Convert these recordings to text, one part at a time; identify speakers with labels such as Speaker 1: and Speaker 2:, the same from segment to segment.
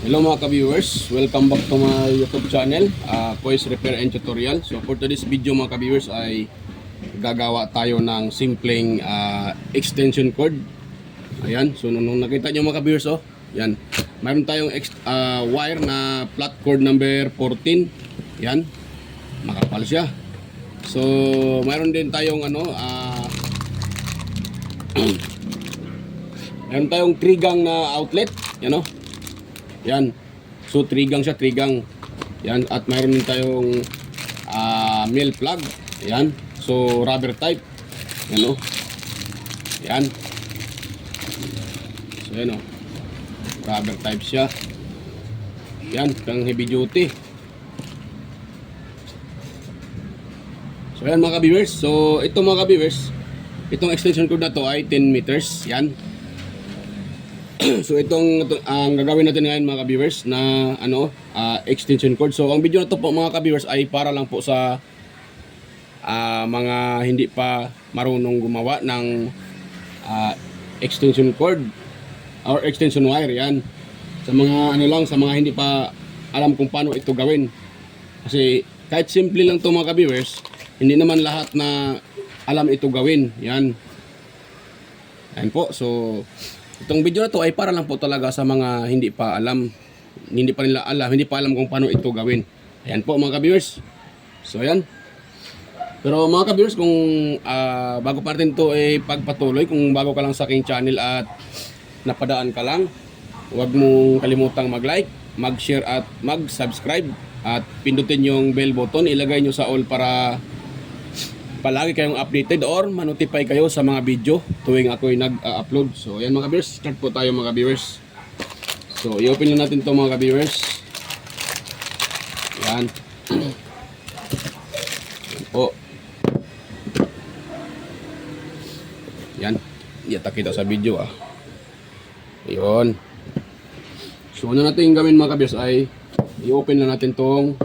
Speaker 1: Hello mga ka-viewers, welcome back to my YouTube channel, Kois Repair and Tutorial. So for today's video mga ka-viewers ay gagawa tayo ng simpleng extension cord. Ayan, so nung nakita nyo mga ka-viewers, oh, yan, mayroon tayong wire na flat cord number 14. Yan, makapal siya. So mayroon din tayong mayroon tayong 3 gang na outlet, yan oh. Yan. So 3 gang siya, 3 gang. Yan, at mayroon din tayong male plug. Yan. So rubber type. Yan oh. Yan. So yan oh. Rubber type siya. Yan, pang heavy duty. So yan mga ka-viewers. So ito mga ka-viewers, itong extension cord na to ay 10 meters. Yan. So itong ang gagawin natin ngayon mga ka-viewers na extension cord. So ang video na to po mga ka-viewers ay para lang po sa mga hindi pa marunong gumawa ng extension cord or extension wire. Yan. Sa mga sa mga hindi pa alam kung paano ito gawin. Kasi kahit simple lang to mga ka-viewers, hindi naman lahat na alam ito gawin. Yan. Ayan po. So itong video na to ay para lang po talaga sa mga hindi pa alam, hindi pa alam kung paano ito gawin. Ayan po mga ka-viewers. So ayan. Pero mga ka-viewers, kung bago pa natin to ay pagpatuloy, kung bago ka lang sa aking channel at napadaan ka lang, huwag mong kalimutang mag-like, mag-share at mag-subscribe. At pindutin yung bell button, ilagay nyo sa all para palagi kayong updated or ma-notify kayo sa mga video tuwing ako'y nag-upload. So ayan mga ka-viewers, start po tayo mga ka-viewers. So i-open na natin to mga ka-viewers. Yan. Yan po. Yan. Yata kita sa video ah. Ayun. So ano natin gawin mga ka-viewers ay i-open na natin tong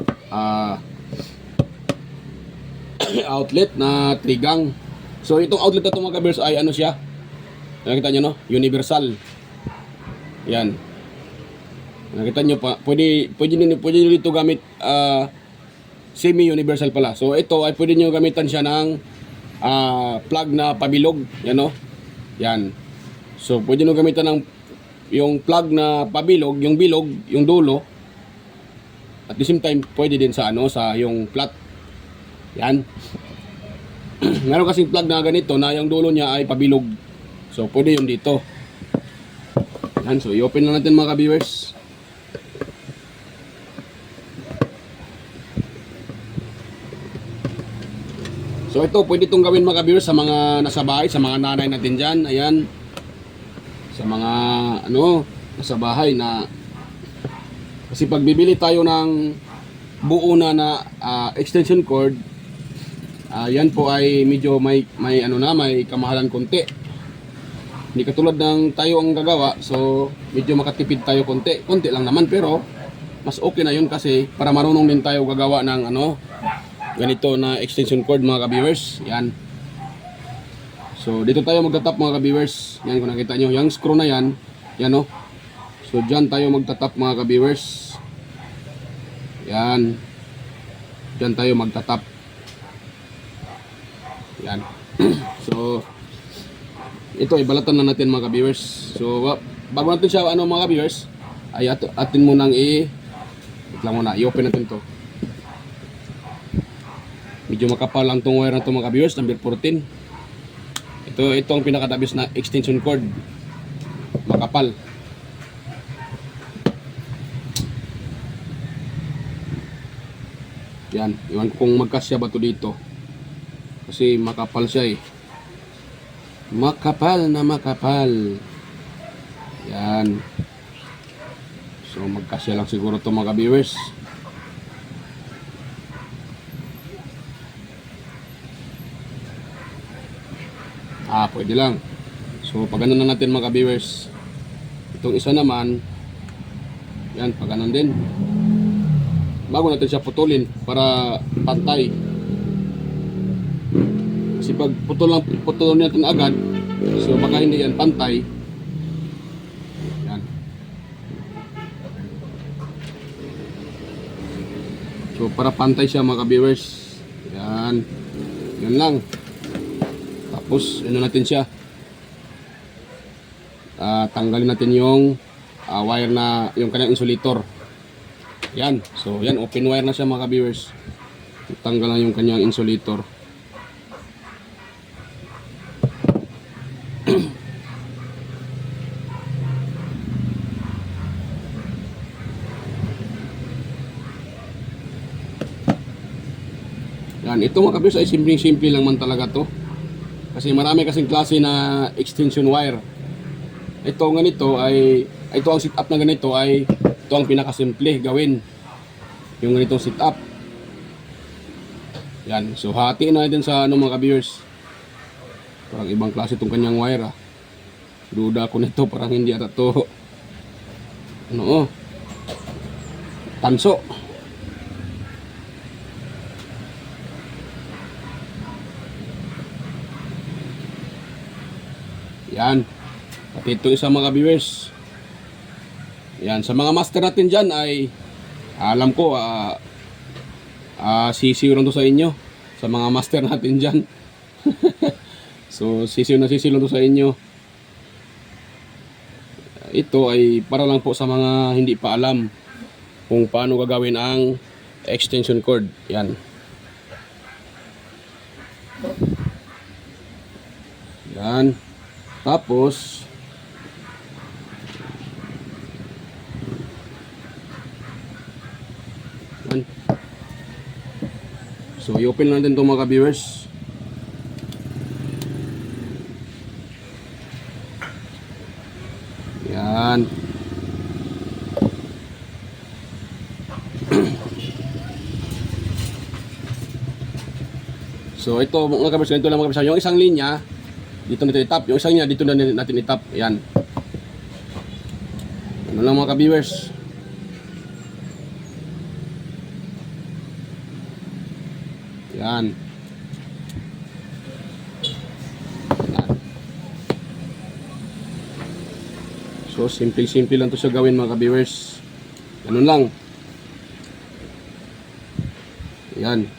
Speaker 1: outlet na 3 gang. So itong outlet na ito mga ka-viewers ay ano siya, nakita nyo no, universal. Yan, nakita nyo pa, pwede nyo dito gamit semi-universal pala. So ito ay pwede nyo gamitan siya ng plug na pabilog. Yan no, yan. So pwede nyo gamitan ng yung plug na pabilog, yung bilog, yung dulo. At the same time pwede din sa sa yung flat. Yan. Meron kasing plug na ganito na yung dulo niya ay pabilog. So pwede yung dito. Yan. So i-open na natin mga ka-viewers. So ito pwede itong gawin mga ka-viewers sa mga nasa bahay, sa mga nanay natin dyan. Ayan. Sa mga nasa bahay na kasi pag bibili tayo ng buo na extension cord, yan po ay medyo may kamahalan konti. Hindi katulad ng tayo ang gagawa, so medyo makatipid tayo konti lang naman, pero mas okay na yun kasi para marunong din tayo gagawa ng ganito na extension cord mga ka-viewers. Yan. So dito tayo magtatap mga ka-viewers. Yan, kung nakita nyo, yung screw na yan, yan o. So dyan tayo magtatap mga ka-viewers. Yan. Dyan tayo magtatap. Yan. So ito ay balatan na natin mga ka-viewers. So bago natin siya mga ka-viewers, ay atin munang i-open natin to. Medyo makapal lang tong wire na to mga ka-viewers, number 14. Ito ang pinakadabis na extension cord. Makapal. Yan, iwan ko kung magkasya ba to dito. Kasi makapal siya eh. Makapal na makapal. Yan. So magkasya lang siguro to mga viewers. Pwede lang. So pag ganun na natin mga viewers. Itong isa naman, yan, pag ganun din. Bago natin siya putulin para pantay. Kasi pag putulin natin agad, so baka hindi yan pantay. Yan. So para pantay siya mga ka-viewers. Yan. Yan lang. Tapos ano natin siya. Tanggalin natin yung wire na yung kanyang insulator. Yan. So yan, open wire na siya mga ka-viewers. Tanggal na yung kanyang insulator. Yan, ito mga ka-viewers ay simple-simple lang man talaga to. Kasi marami kasing klase na extension wire. Ito ganito ay, ito ang setup na ganito ay, ito ang pinakasimple gawin. Yung ganitong setup. Yan, so hati na natin sa ano mga ka-viewers. Parang ibang klase itong kanyang wire Duda ko nito, parang hindi ata to ano tanso. Yan. At ito isa mga viewers. Yan. Sa mga master natin dyan ay alam ko sisiw lang to sa inyo. Sa mga master natin dyan. So sisiw lang to sa inyo. Ito ay para lang po sa mga hindi pa alam kung paano gagawin ang extension cord. Yan. Yan. Tapos yan. So i-open natin itong mga viewers. Yan. So ito mga viewers, ganito lang mga viewers. Yung isang linya dito natin itap, yung isang niya dito na natin itap. Yan. Ano lang mga ka-viewers. Yan. Yan. So simple lang to siya gawin mga ka-viewers. Ganun lang. Yan.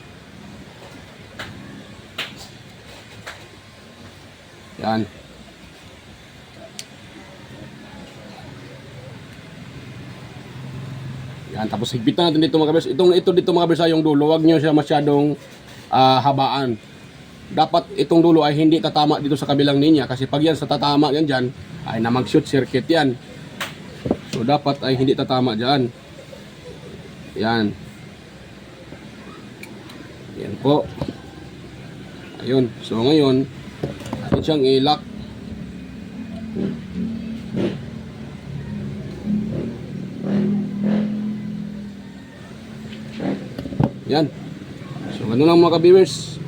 Speaker 1: Yan. Yan, tapos higpitan natin dito mga kabers. Ito dito mga kabers yung dulo. Huwag nyo siya masyadong habaan. Dapat itong dulo ay hindi tatama dito sa kabilang linya. Kasi pag yan sa tatama yan dyan, ay na mag-shoot circuit yan. So dapat ay hindi tatama dyan. Yan. Yan po. Ayun. So ngayon, atin siyang i-lock. Yan. So ganun lang mga ka-viewers.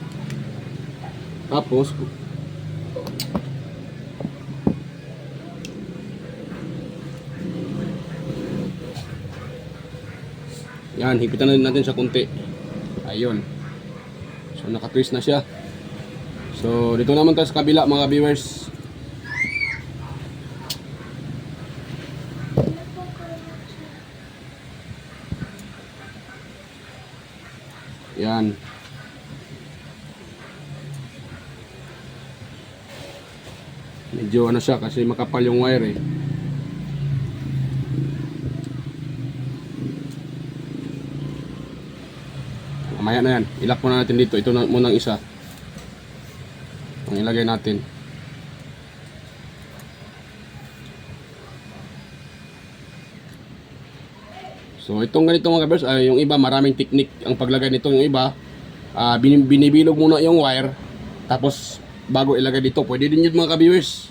Speaker 1: Tapos yan, hipitan natin siya kunti. Ayun. So naka-twist na siya. So dito naman tayo sa kabila mga viewers. Yan. Medyo ano siya kasi makapal yung wire eh. Mamaya na yan. Ilak muna natin dito. Ito na munang isa. Ang ilagay natin. So itong ganito mga kabers, yung iba maraming technique ang paglagay nito. Yung iba binibilog muna yung wire tapos bago ilagay dito. Pwede din yun mga kabers.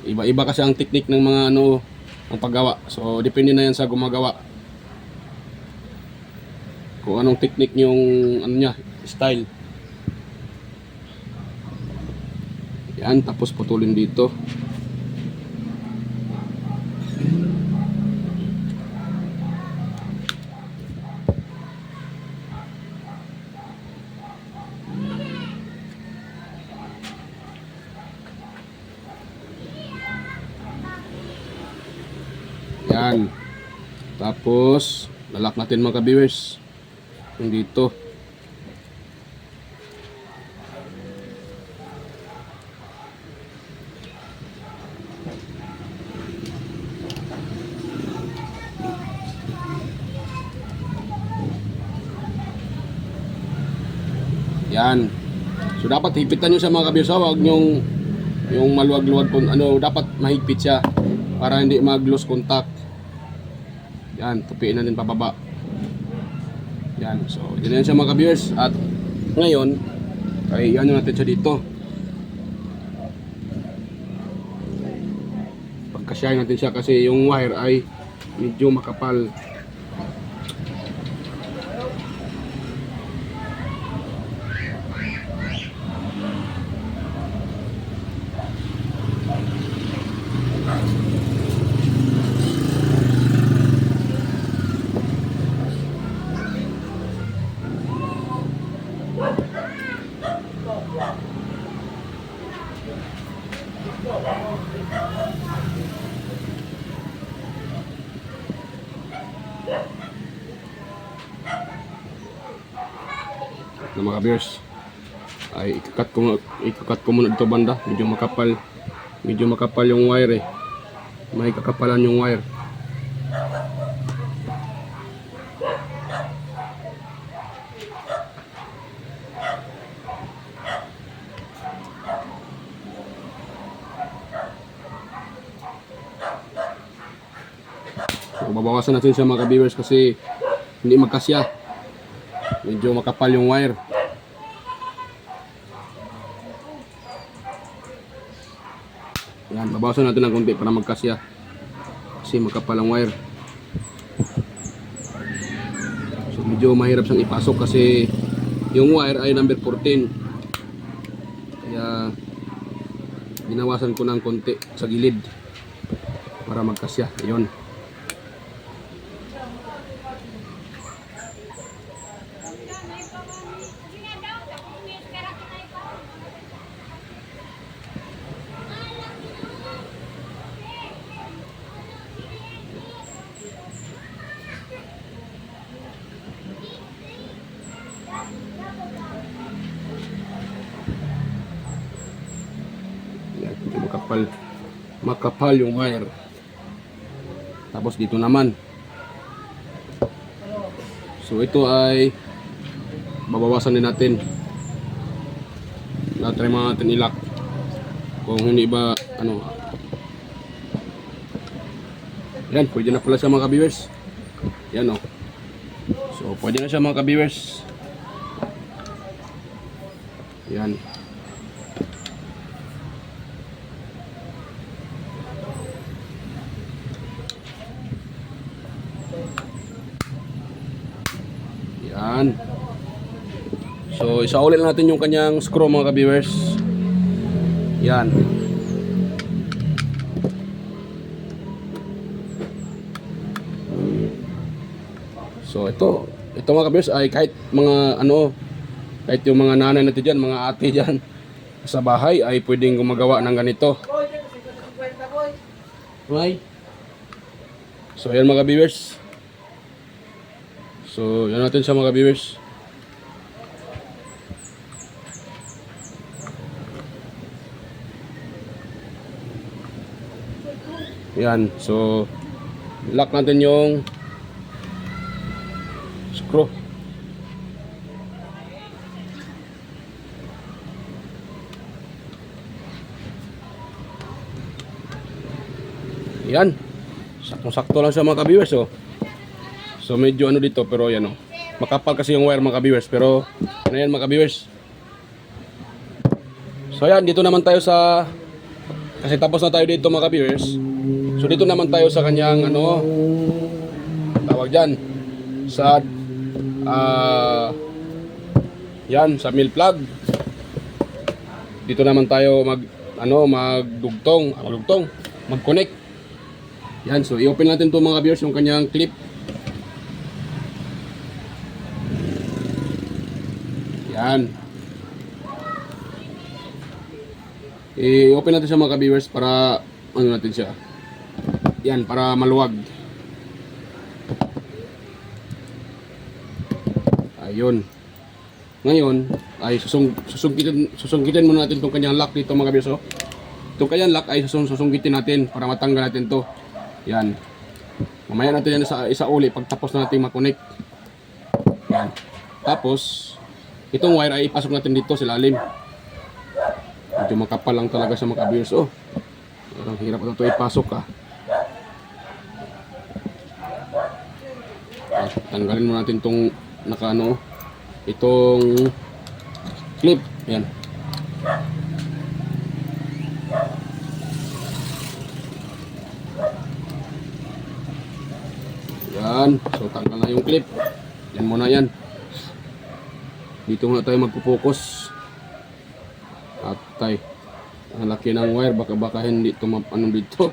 Speaker 1: Iba-iba kasi ang technique ng mga ano ang paggawa. So depende na yan sa gumagawa. Kung anong technique yung ano niya, style. Yan, tapos putulin dito. Yan. Tapos lalak natin mga ka-viewers. Yung dito. Yan. So dapat hipitan nyo sa mga ka-viewers, wag yung maluwag-luwag kung ano, dapat mahigpit siya para hindi mag-lose contact. Yan, tupiin natin pababa. Yan, so yun yan siya mga ka-viewers. At ngayon, ay ano natin siya dito. Pagkasyahin natin siya kasi yung wire ay medyo makapal. Na mga viewers ay ikakat ko muna dito banda, medyo makapal yung wire eh, may kakapalan yung wire. So babawasan natin siya mga viewers kasi hindi magkasya, medyo makapal yung wire. Yan, babawasan natin ng konti para magkasya kasi makapal ang wire. So medyo mahirap siyang ipasok kasi yung wire ay number 14, kaya ginawasan ko ng konti sa gilid para magkasya. Ayun. Makapal yung wire. Tapos dito naman, so ito ay babawasan din natin. Try natin i-lock kung hindi ba ano. Yan, pwede na pala siya mga ka-viewers. Yan o. So pwede na siya mga ka-viewers. Yan. Yan. So isaulin natin yung kanyang screw mga ka-viewers. Yan. So ito mga ka-viewers ay kahit mga ano, kahit yung mga nanay natin dyan, mga ate dyan sa bahay ay pwedeng gumagawa ng ganito. Okay. So yan mga ka-viewers. So yan natin siya mga ka-viewers. Yan, so lock natin yung screw. Yan, saktong-sakto lang siya mga ka-viewers oh. So medyo ano dito pero yan oh, makapal kasi yung wire mga ka-viewers, pero ano yan mga ka-viewers. So yan, dito naman tayo sa, kasi tapos na tayo dito mga ka-viewers. So dito naman tayo sa kanyang ano, tawag dyan, sa yan, sa mill plug. Dito naman tayo mag-connect. Yan, so i-open natin to mga ka-viewers yung kanyang clip. Yan. I-open natin siya mga ka-viewers para ano natin siya. Yan, para maluwag. Ayun. Ngayon ay susungkitin muna natin itong kanyang lock dito mga kabiyers. Oh. Itong kanyang lock ay susungkitin natin para matanggal natin to. Yan. Mamaya natin yan sa isa uli pagtapos na natin makonect. Yan. Tapos itong wire ay ipasok natin dito sa ilalim. Medyo makapal lang talaga sa mga kabiyers. Oh. Ang hirap ito ipasok ah. Tanggalin mo natin itong nakaano, itong clip. Yan. Yan. So tanggal na yung clip. Yan muna yan. Dito muna tayo magpo-focus. Atay. Ang laki ng wire, baka hindi ano dito.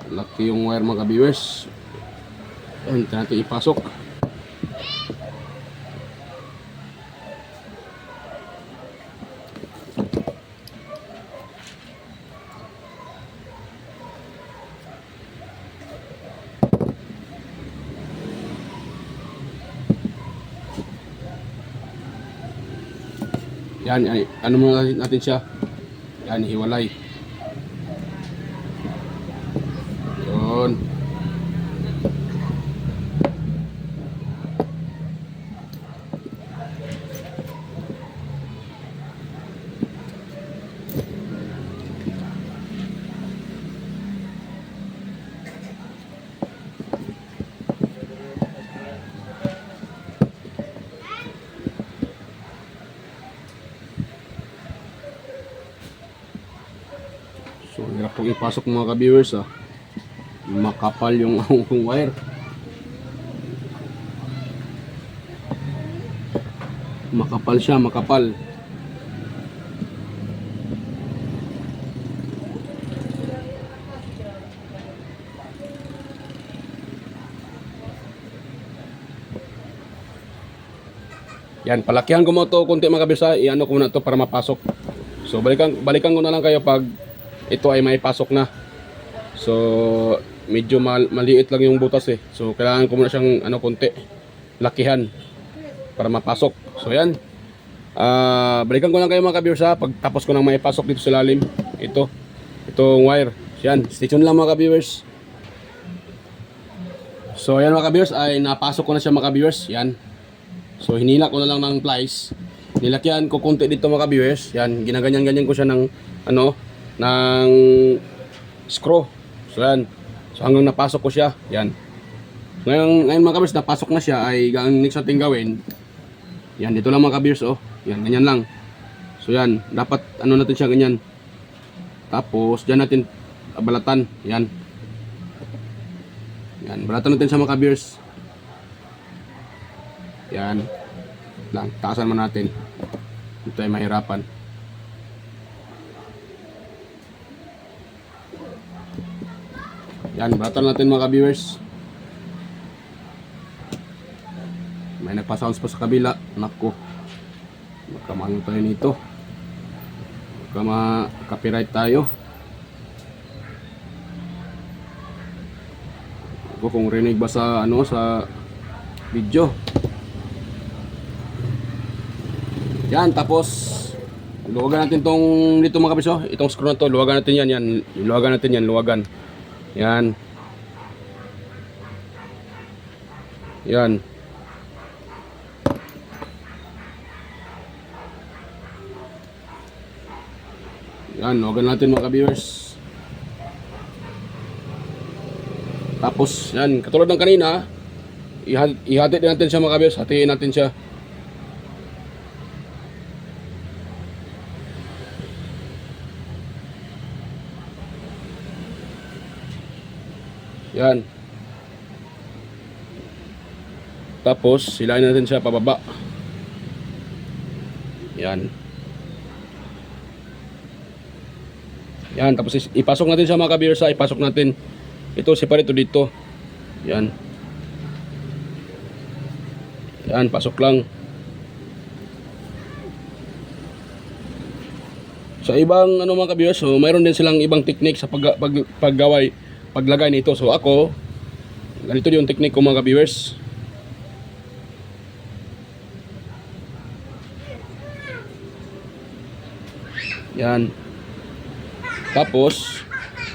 Speaker 1: Laki yung wire mga viewers. Ayan, natin ipasok. Yan, ano muna natin siya. Yan, hiwalay. Yun. So, hirap pong ipasok mga ka-viewers ah. Makapal yung wire. Makapal siya, makapal. Yan, palakihan ko mo to konti mga ka-viewers ah. Iano ko muna to para mapasok. So, balikan ko na lang kayo pag ito ay may pasok na. So medyo maliit lang yung butas eh. So kailangan ko muna siyang konti lakihan para mapasok. So yan. Balikan ko lang kayo mga ka-viewers ha pag tapos ko nang maipasok dito sa lalim. Itong wire. Yan, stay tuned lang mga ka-viewers. So yan mga ka-viewers ay napasok ko na siya mga ka-viewers. Yan. So hinila ko na lang ng plies. Nilakyan ko konti dito mga ka-viewers. Yan, ginaganyan-ganyan ko siya ng ng screw. So yan. So hanggang napasok ko siya. Yan. Ngayon mga kabers, napasok na siya ay ang next natin gawin. Yan, dito lang mga kabers oh. Yan, ganyan lang. So yan, dapat natin siya ganyan. Tapos diyan natin balatan. Yan. Yan, balatan natin siya mga kabers. Yan. Lang, taasan mo natin. Ito ay mahirapan. Yan, balatan natin mga ka-viewers. May nagpa-sounds pa sa kabila. Nako. Magkamano tayo nito. Baka ma-copyright tayo. Ako kung rinig ba sa sa video. Yan, tapos luwagan natin tong dito mga kabiso. Itong screw na to, luwagan natin yan. Luwagan natin yan, luwagan. Yan. Yan. Yan, luwagan natin mga ka-viewers. Tapos, yan, katulad ng kanina, ihati din natin siya mga ka-viewers. Hatiin natin siya. Yan. Tapos, silain natin siya pababa. Yan. Yan. Tapos, ipasok natin siya mga ka-viewers. Ipasok natin. Ito, separate dito. Yan. Yan, pasok lang. Sa ibang mga ka-viewers, so mayroon din silang ibang technique sa paglagay nito. So ako, ganito yung technique ko mga ka-viewers. Yan. Tapos,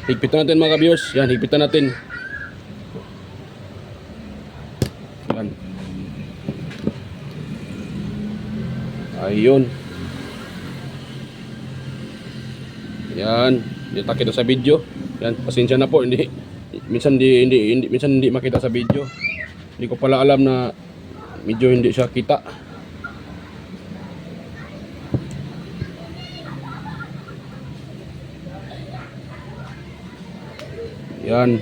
Speaker 1: higpitan natin mga ka-viewers. Yan, higpitan natin. Yan. Ayun. Yan. Hindi kita sa video. Yan, pasensya na po. Minsan hindi makita sa video. Hindi ko pala alam na medyo hindi siya kita. Yan.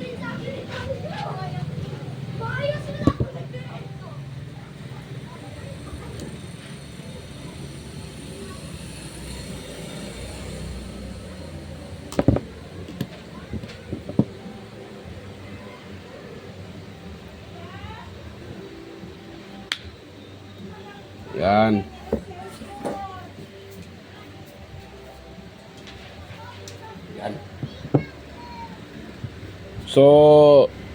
Speaker 1: Yan. Yan. So,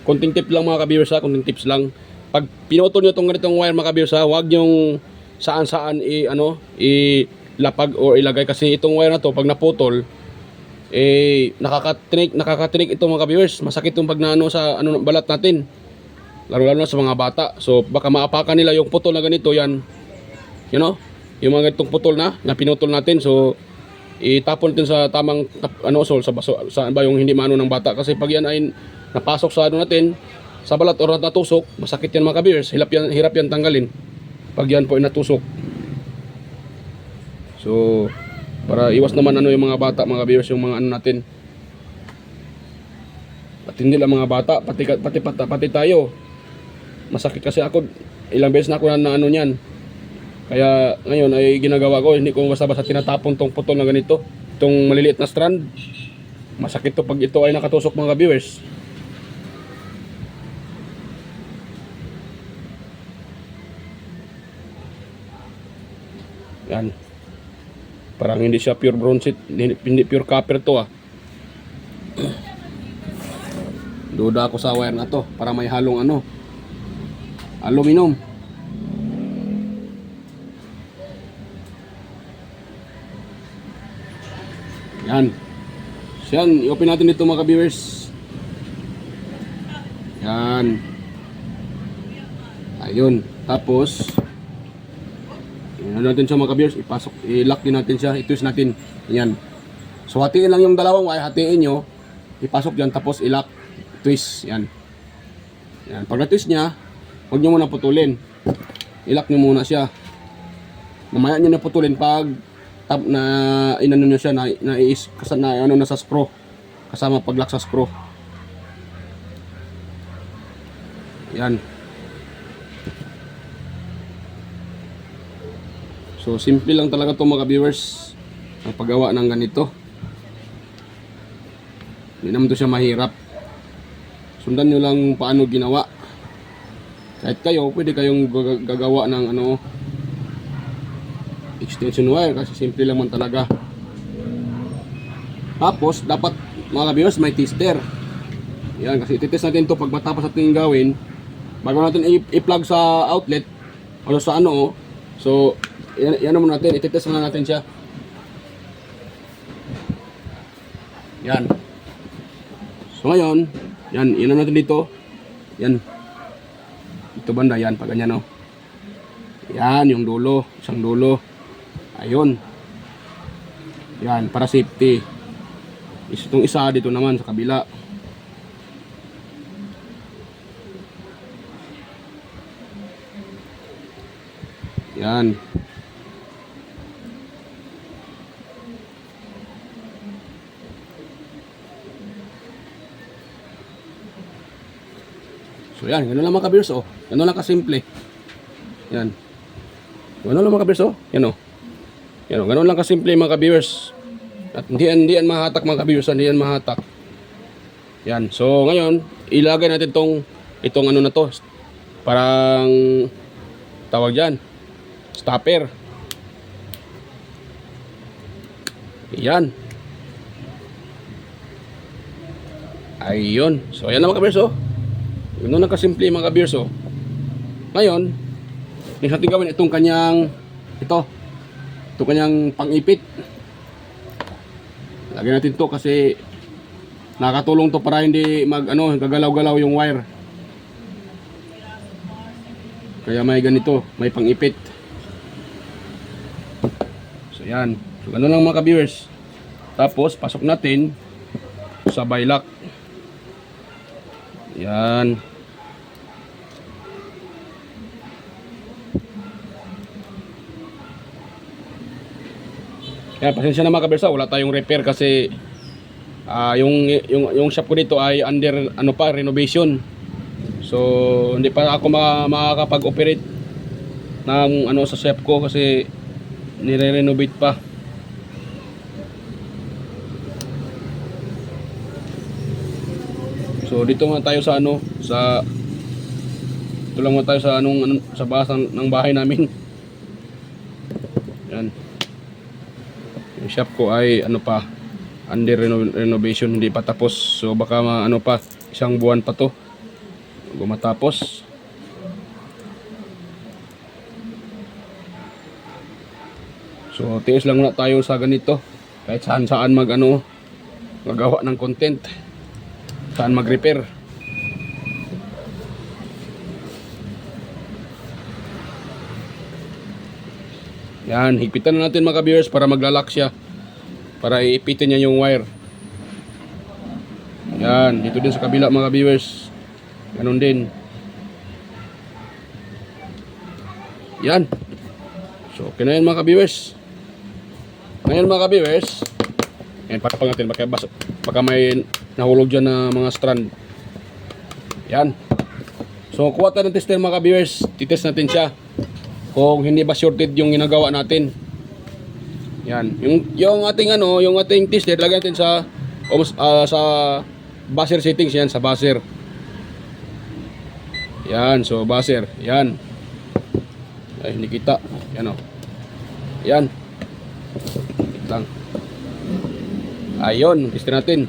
Speaker 1: konting tip lang mga ka-viewers ha, konting tips lang. Pag pinutol nyo itong ganitong wire mga ka-viewers ha, huwag nyong saan-saan ilapag o ilagay kasi itong wire na to pag naputol nakakatinik ito mga ka-viewers. Masakit yung pag naano sa balat natin. Lalo na sa mga bata. So, baka maapakan nila yung putol na ganito yan. You know, yung mga itong putol na pinutol natin, so itapon natin sa tamang sa baso, saan ba yung hindi maano ng bata kasi pag yan ay napasok sa natin sa balat o natusok, masakit yan mga ka-viewers. Hirap yan tanggalin pag yan po ay natusok. So para iwas naman yung mga bata mga ka-viewers, yung mga natin, at hindi lang mga bata, pati tayo masakit kasi ako ilang beses na ako na niyan. Kaya ngayon ay ginagawa ko, hindi ko basta-basta tinatapon tong putol na ganito, itong maliliit na strand. Masakit to pag ito ay nakatusok mga viewers. Yan. Parang hindi siya pure bronzite, hindi pure copper to ah. Duda ako sa wire na to, para may halong aluminum. Yan. So yan, i-open natin dito mga ka-viewers. Yan. Ayun. Tapos natin siya mga ka-viewers, i-lock din natin siya, i-twist natin. Yan. So hatiin lang yung dalawang wire, hatiin nyo, ipasok dyan, tapos i-lock, twist. Yan. Yan. Pag na-twist nya, huwag nyo muna putulin. I-lock nyo muna siya. Mamaya nyo na putulin pag na inano nyo siya na sa screw, kasama pag-lock sa screw. Yan. So simple lang talaga to mga viewers ang paggawa ng ganito. Hindi naman to siya mahirap. Sundan nyo lang paano ginawa. Kahit kayo, pwede kayong gagawa ng extension wire kasi simple lang man talaga. Tapos dapat mga viewers may tester. Yan, kasi ititest natin to pag matapos natin gawin bago natin i-plug sa outlet o sa so yan naman natin, ititest na natin siya. Yan. So ngayon, yan natin dito. Yan. Ito banda yan pag ganyan Yan yung dulo, isang dulo. Ayun. Yan, para safety. Itong isa dito naman sa kabila. Yan. So yan, gano'n lang mga ka-viewers Gano'n lang kasimple. Yan. Gano'n lang mga ka-viewers Yan Yan gano'n lang kasimple mga ka-viewers. At hindi yan mahatak mga ka-viewers, hindi yan mahatak. Yan. So ngayon, ilagay natin itong na to. Parang tawag diyan, stopper. Yan. Ayun. So ayan na mga ka-viewers Gano'n lang kasimple mga ka-viewers Ngayon, next natin gawin itong kanyang pang-ipit. Lagyan natin to kasi nakatulong to para hindi gagalaw-galaw yung wire. Kaya may ganito, may pang-ipit. So yan. So ganun lang mga ka-viewers. Tapos pasok natin sa baylak. Yan. Kaya pasensya na mga ka-viewers, wala tayong repair kasi yung shop ko dito ay under renovation. So hindi pa ako makakapag-operate ng sa shop ko kasi nire-renovate pa. So dito muna tayo sa ito lang muna tayo sa sa bahas ng bahay namin. Yan. Yung shop ko ay under renovation, hindi pa tapos. So baka pa isang buwan pa to bago matapos. So tiis lang muna tayo sa ganito kahit saan magawa ng content, saan mag-repair. Yan, higpitan na natin mga viewers para maglalak siya, para iipitin niya yung wire. Yan, dito din sa kabila mga viewers, ganun din. Yan. So okay na yan mga viewers. Ngayon mga viewers, yan, patapang natin baka may nahulog dyan na mga strand. Yan. So kuha tayo ng tester mga viewers, titest natin siya kung hindi ba shorted yung ginagawa natin. Yan, yung ating tester, lagyan natin sa buzzer settings. Yan, sa buzzer. Yan, so buzzer. Yan. Ay, hindi kita. Yan Yan. Lang. Ayun, tester natin.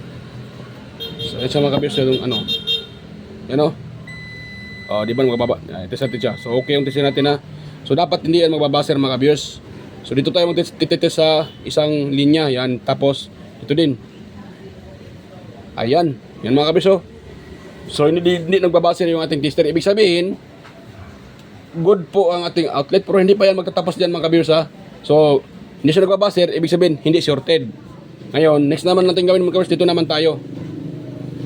Speaker 1: So yan sa mga kabis yung Yan di ba magababa? Test natin siya. So okay yung tester natin ha. So dapat hindi yan magbabaser mga viewers. So dito tayo magtitest sa isang linya. Yan, tapos ito din. Ayan, yan mga viewers. So hindi nagbabaser yung ating tester. Ibig sabihin good po ang ating outlet, pero hindi pa yan magtatapos diyan mga viewers ha. So hindi siya nagbabaser, ibig sabihin hindi shorted. Ngayon, next naman natin gawin mga viewers, dito naman tayo.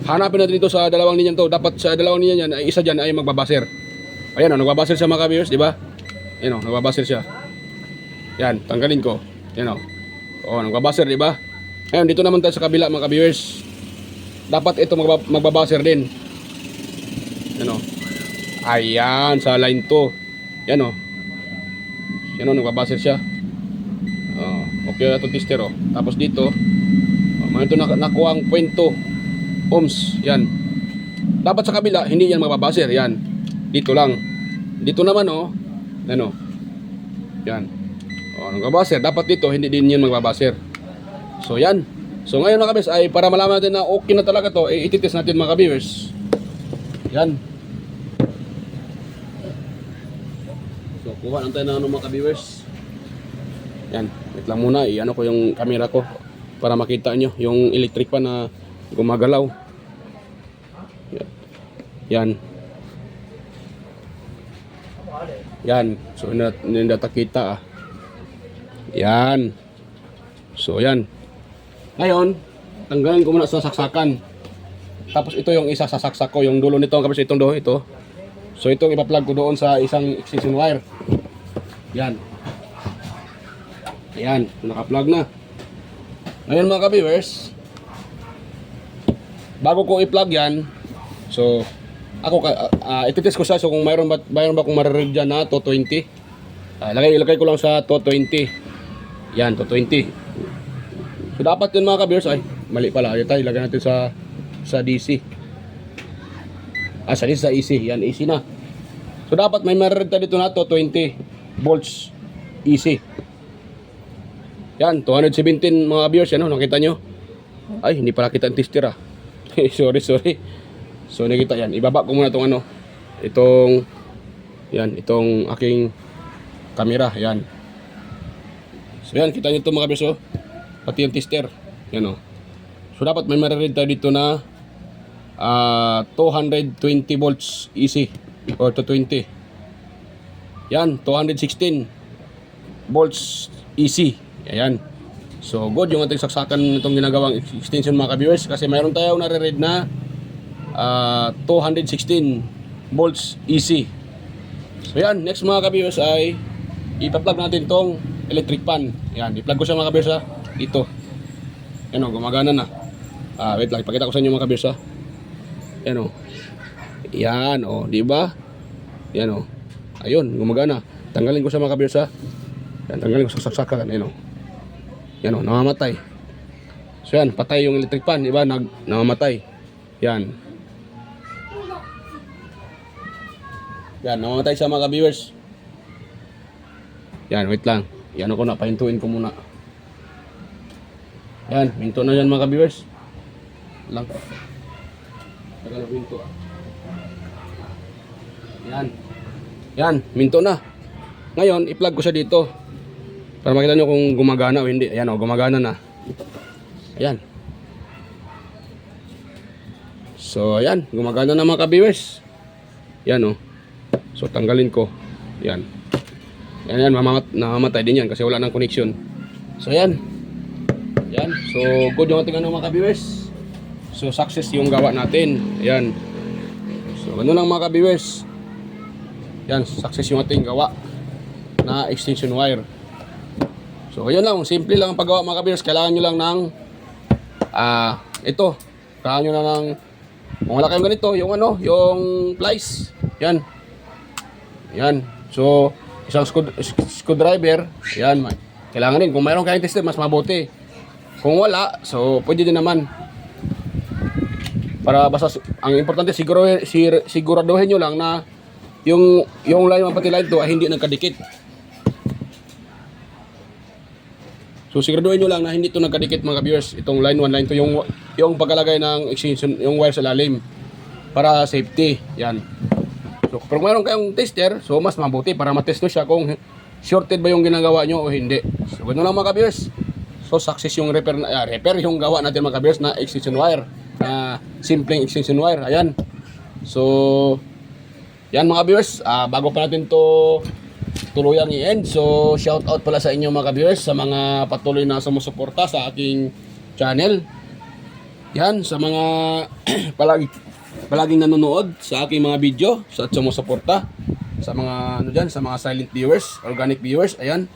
Speaker 1: Hanapin natin dito sa dalawang linya to. Dapat sa dalawang linya yan, isa diyan ay magbabaser. Ayan nagbabaser siya mga viewers, di ba? Yan nagbabaser siya. Yan, tanggalin ko. Yan nagbabaser, di ba? Ngayon, dito naman tayo sa kabila mga viewers. Dapat ito magbabaser din. Yan ayan, sa line 2. Yan Yan nagbabaser siya. Okay na ito tester Tapos dito, may ito nakuha ang 0.2 ohms. Yan. Dapat sa kabila, hindi yan magbabaser. Yan. Dito lang. Dito naman yan. Nagbabaser. Dapat dito, hindi din yan magbabaser. So yan. So ngayon mga kabis, ay para malaman natin na okay na talaga to, ititest natin mga kabis. Yan. So kuha lang tayo ng mga kabis. Yan. Wait lang muna, ko yung camera ko para makita nyo yung electric pan na gumagalaw. Yan. Yan. So hindi kita Yan. So yan. Ngayon, tanggalin ko muna sa saksakan. Tapos ito yung isa sa saksak ko, yung dulo nito, kapag ito. So itong ipa-plug ko doon sa isang extension wire. Yan. Ayan, naka-plug na. Ngayon mga ka-viewers, bago ko i-plug yan, so ako ititest ko siya. So kung mayroon ba akong maririg dyan na 220, ilagay ko lang sa 220. Yan, 220. So dapat yun mga ka-viewers, ay mali pala, tayo ilagay natin sa DC. Sa AC, yan AC na. So dapat may maririg tayo dito na 220 volts AC. Yan, 217 mga viewers, nakita nyo? Ay, hindi pala kita ang tester sorry. So nakita yan, ibaba ko muna itong aking camera, yan. So yan, kita nyo ito mga viewers, pati yung tester, yan So dapat may mariread tayo dito na 220 volts AC or 220. Yan, 216 volts AC. Ayan. So good yung ating saksakan nitong ginagawang extension mga ka-viewers, kasi mayroon tayong nare-read na 216 volts AC. So yan, next mga ka-viewers ay ipa-plug natin tong electric fan. Yan, i-plug ko siya mga ka-viewers dito. Yan o, gumagana na. Wait lang, ipakita ko sa inyo mga ka-viewers Yan o. Yan o, di ba? Yan o. Ayun, gumagana. Tanggalin ko siya mga ka-viewers Yan, tanggalin ko sa saksakan. Yan o. Yan o, namamatay. So yan, patay yung electric fan, di ba? Namamatay. Yan. Yan, namamatay siya mga ka-viewers. Yan, wait lang. Yan ako na, pahintuin ko muna. Yan, minto na yan mga ka-viewers. Lang. Tagal na minto Yan. Yan, minto na. Ngayon, i-plug ko siya dito. Para makita nyo kung gumagana o hindi. Ayan o, gumagana na. Ayan. So, ayan. Gumagana na mga ka-viewers. Yan o. So, tanggalin ko. Yan. Yan, namamatay din yan kasi wala nang connection. So, ayan. Yan. So, good yung ating mga ka-viewers. So, success yung gawa natin. Ayan. So, ganoon lang mga ka-viewers. Yan, success yung ating gawa na extension wire. So, yun lang. Simple lang ang paggawa mga ka-viewers. Kailangan nyo lang ng ito. Kailangan nyo na ng kung wala kayong ganito, yung yung plies. Yan. Yan. So, isang screwdriver. Yan. Kailangan din. Kung mayroon kayong tester, mas mabuti. Kung wala, so, pwede din naman. Para basta, ang importante, siguraduhin nyo lang na yung line pati line to ay hindi nagkadikit. So siguraduhin nyo lang na hindi ito nagkadikit mga viewers. Itong line 1, line 2, yung pagkalagay ng extension, yung wire sa lalim para safety. Yan. So kung mayroon kayong tester, so mas mabuti para matest nyo siya kung shorted ba yung ginagawa nyo o hindi. So ganoon lang mga viewers. So success yung repair yung gawa natin mga viewers na extension wire. Simpleng extension wire. Ayan. So yan mga viewers, bago pa natin to tuluyang i-end. So shout out pala sa inyo mga viewers, sa mga patuloy na sumusuporta sa aking channel. Yan, sa mga palaging nanonood sa aking mga video, sa sumusuporta, sa mga sa mga silent viewers, organic viewers, ayan.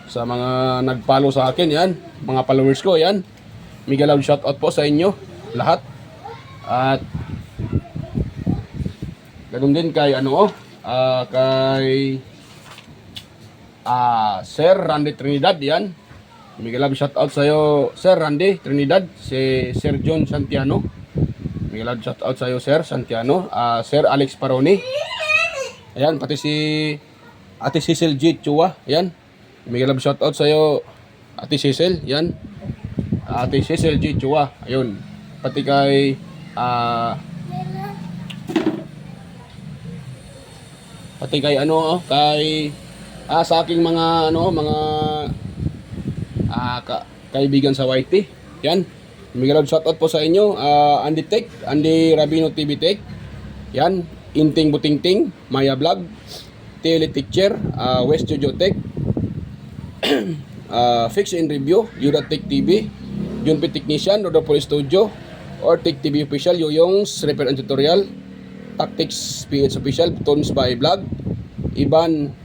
Speaker 1: Sa mga nag-follow sa akin, yan, mga followers ko, yan. Mega love shout out po sa inyo lahat. At ganun din kay kay Sir Randy Trinidad, yan. Mega love shout out sa iyo Sir Randy Trinidad, si Sir John Santiano. Mega love shout out sa iyo Sir Santiano, Sir Alex Paroni. Ayan, pati si Ate Cecil G. Chua, yan. Mega love shout out sa iyo Ate Cecil, yan. Ate Cecil G. Chua, ayun. Pati kay kay sa aking mga kaibigan sa YT. Yan. Mega love shoutout po sa inyo. Andy Tech, Andy Rabino TV Tech. Yan. Inting Butingting, Maya Vlog, Tele Teacher, West Studio Tech, Fix and Review, Yuda Tech TV, Junpit Technician, Rodopol Studio, or Tech TV Official, Yoyong's Repair and Tutorial, Tactics PH Official, Tones by Vlog, Iban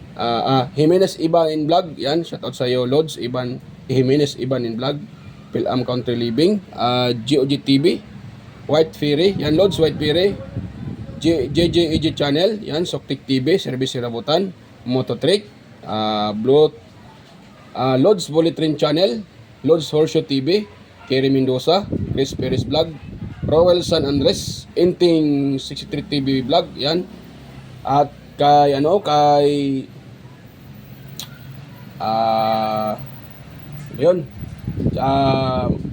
Speaker 1: Jimenez Iban in Vlog, yan, shoutout sa iyo Lods Iban Jimenez Iban in Vlog, Pilam Country Living, GOG TV, White Fury, yan Lods White Fury, JJEG Channel, yan Soktik TV, Service Rabutan, Mototrick, Lods Bullet Train Channel, Lods Horseshoe TV, Kerry Mendoza, Chris Perez Vlog, Rowell San Andres, Inting 63 TV Vlog, yan. At kay yun,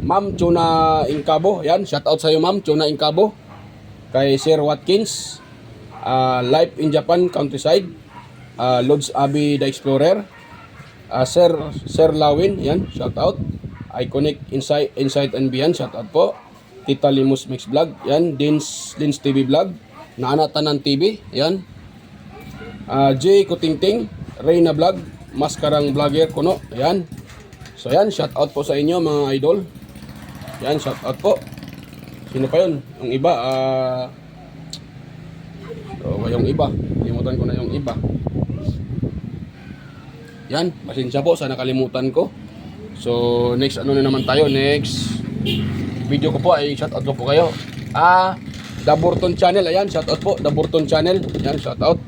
Speaker 1: Ma'am Chuna Incabo, yan, shout out sa iyo Ma'am Chuna Incabo. Kay Sir Watkins, Life in Japan Countryside, Lods Abi the Explorer, Sir Lawin, yan, shout out. Iconic Insight and Beyond, shout out po. Tita Limus Mix Vlog, yan. Lins TV Vlog, Naana Tanan TV, yan. J Kutingting, Reyna Vlog, Maskarang Vlogger Kuno, yan. So yan, shout out po sa inyo mga idol. Yan, shout out po. Sino pa yun? Yung iba, yung iba, limutan ko na yung iba. Yan, pasensya po sa nakalimutan ko. So, next ano na naman tayo, next video ko po ay shoutout ko po kayo. The Burton Channel, ayan, shoutout po, The Burton Channel, yan, shoutout.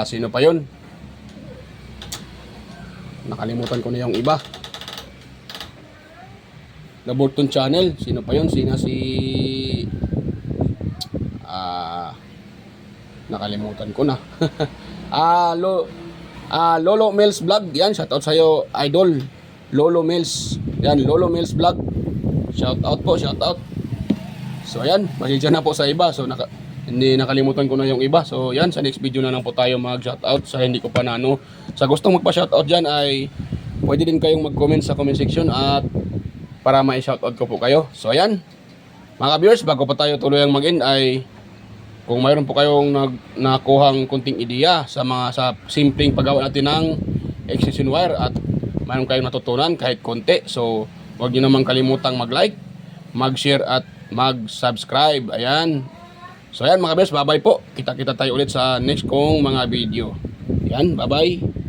Speaker 1: Sino pa yun? Nakalimutan ko na yung iba. The Burton Channel, sino pa yun? Nakalimutan ko na. Lolo Mills Vlog, yan, shoutout sa'yo, idol. Lolo Mills, yan, Lolo Mills Vlog. Shoutout po, shoutout. So, ayan, pasensya na po sa iba. So, hindi nakalimutan ko na yung iba. So, yan, sa next video na lang po tayo mag-shoutout. Sa hindi ko pa na ano. Sa gustong magpa-shoutout dyan ay pwede din kayong mag-comment sa comment section at para ma-shoutout ko po kayo. So, ayan, mga viewers, bago pa tayo tuloy ang mag-end ay kung mayroon po kayong nakuhang kunting ideya sa simpleng paggawa natin ng extension wire at mayroon kayong natutunan kahit konti, so huwag niyo naman kalimutang mag-like, mag-share at mag-subscribe. Ayan. So ayan mga best, bye-bye po. Kita-kita tayo ulit sa next kong mga video. Ayan, bye-bye.